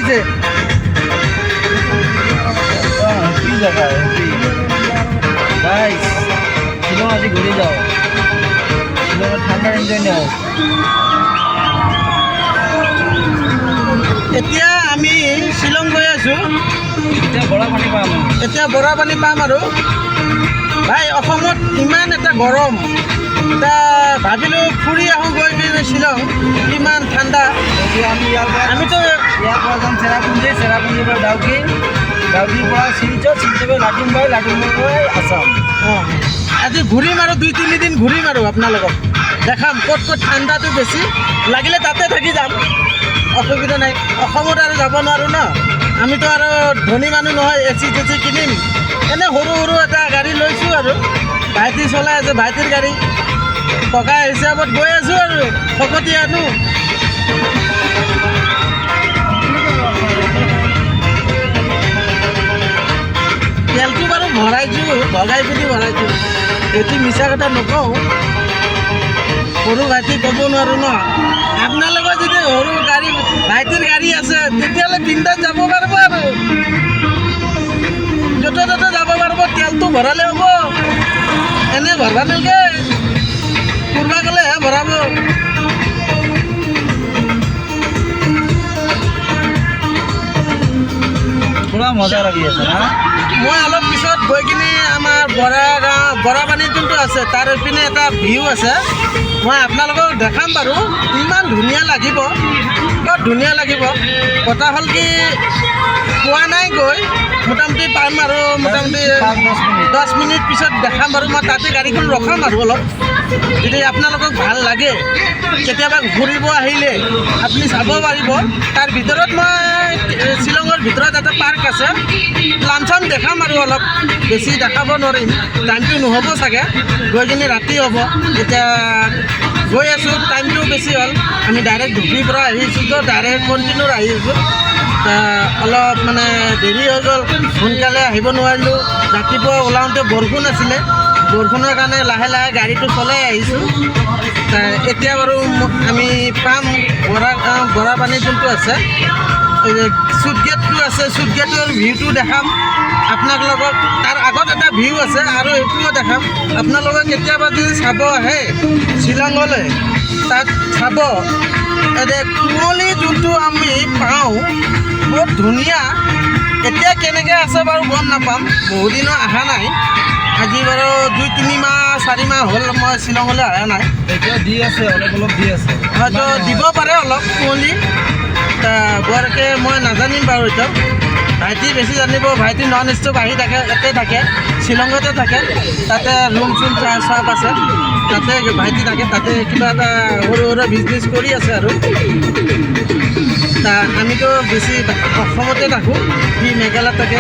লাগিছে কি জায়গা গাইস শিলং আজি ঘুৰে যাও শিলংয়েৰ ঠান্ডা এনজয় নাও এতিয়া আমি শ্বিলং গৈ আছোঁ এতিয়া বৰা পানী পাম আৰু ভাই অসমত ইমান এটা গৰম এটা ভাবিলোঁ ফুৰি আহোঁ গৈ পিনে শ্বিলং ইমান ঠাণ্ডা আমিতো ইয়াৰ পৰা যাম চেৰাপুঞ্জীৰ পৰা ডাউকিৰ পৰা শিলচৰ পৰা লাটুমবাই আছাম অঁ আজি ঘূৰিম আৰু 2-3 দিন ঘূৰিম আৰু আপোনালোকক দেখাম ক'ত ক'ত ঠাণ্ডাটো বেছি লাগিলে তাতে থাকি যাম অসুবিধা নাই অসমত আৰু যাব নোৱাৰোঁ ন আমিতো আৰু ধনী মানুহ নহয় এচি টেচি কিনিম এনে সৰু এটা গাড়ী লৈছোঁ আৰু ভাইটি চলাই আছে ভাইটিৰ গাড়ী টকা হিচাপত গৈ আছোঁ আৰু ফকতি আনো তেলটো বাৰু ভৰাইছোঁ ভগাই পিনি ভৰাইছোঁ এইটো মিছা কথা নকওঁ সৰু ভাইটি ক'ব নোৱাৰোঁ ন আপোনালোকৰ যদি সৰু গাড়ী ভাইটিৰ গাড়ী আছে তেতিয়াহ'লে বিন্দাছ যাব পাৰিব আৰু য'তে ত'তে যাব পাৰিব তেলটো ভৰালে হ'ব এনে ভৰাব নালাগে ফুৰিব গ'লেহে ভৰাব পুৰা মজা লাগি আছে না মই অলপ পিছত গৈ কিনে আমাৰ বৰা পানী যোনটো আছে তাৰ পিনে এটা ভিউ আছে মই আপোনালোকক দেখাম বাৰু ইমান ধুনীয়া লাগিব বৰ ধুনীয়া লাগিব কথা হ'ল কি পোৱা নাই গৈ মোটামুটি পাম আৰু মোটামুটি 10 মিনিট পিছত দেখাম বাৰু মই তাতে গাড়ীখন ৰখাম আৰু অলপ যদি আপোনালোকক ভাল লাগে কেতিয়াবা ঘূৰিব আহিলে আপুনি চাব পাৰিব তাৰ ভিতৰত মই শ্বিলঙৰ ভিতৰত এটা পাৰ্ক আছে লামচাম দেখাম আৰু অলপ বেছি দেখাব নোৱাৰিম টাইমটো নহ'ব চাগে গৈ কিনে ৰাতি হ'ব এতিয়া গৈ আছোঁ টাইমটো বেছি হ'ল আমি ডাইৰেক্ট ধুবুৰীৰ পৰা আহিছোঁ তো ডাইৰেক্ট কণ্টিনিউ আহি আছোঁ অলপ মানে দেৰি হৈ গ'ল সোনকালে আহিব নোৱাৰিলোঁ ৰাতিপুৱা ওলাওঁতে বৰষুণ আছিলে বৰষুণৰ কাৰণে লাহে লাহে গাড়ীটো চলাই আহিছোঁ এতিয়া বাৰু আমি পাম বৰা পানী যোনটো আছে চুট গেটটো আছে চুট গেটৰ ভিউটো দেখাম আপোনালোকক তাৰ আগত এটা ভিউ আছে আৰু এইটোও দেখাম আপোনালোকে কেতিয়াবা যদি চাব আহে শ্বিলঙলৈ তাত চাব এতিয়া কুঁৱলী যোনটো আমি পাওঁ বহুত ধুনীয়া এতিয়া কেনেকৈ আছে বাৰু গম নাপাম বহুদিনো অহা নাই আজি বাৰু 2-3 মাহ 4 মাহ হ'ল মই শ্বিলঙলৈ অহা নাই এতিয়া দি আছে অলপ দি আছে হয়তো দিব পাৰে অলপ কুঁৱলী বৰকৈ মই নাজানিম বাৰু এতিয়া ভাইটি বেছি জানিব ভাইটি নন ষ্টপ আহি থাকে ইয়াতে থাকে শ্বিলঙতে থাকে তাতে ৰুম চুম চব আছে তাতে ভাইটি থাকে তাতে কিবা এটা সৰু বিজনেছ কৰি আছে আৰু আমিতো বেছি অসমতে থাকোঁ সি মেঘালয়ত থাকে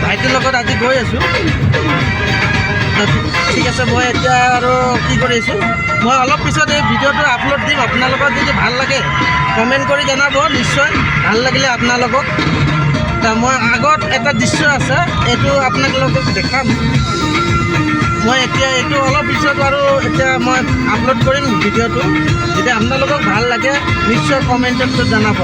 ভাইটিৰ লগত আজি গৈ আছোঁ ঠিক আছে মই এতিয়া আৰু কি কৰিছোঁ মই অলপ পিছত এই ভিডিঅ'টো আপলোড দিম আপোনালোকৰ যদি ভাল লাগে কমেণ্ট কৰি জনাব নিশ্চয় ভাল লাগিলে আপোনালোকক মই আগত এটা দৃশ্য আছে এইটো আপোনালোকক দেখাম মই এতিয়া এইটো অলপ পিছত আৰু এতিয়া মই আপলোড কৰিম ভিডিঅ'টো যদি আপোনালোকক ভাল লাগে নিশ্চয় কমেণ্টত জনাব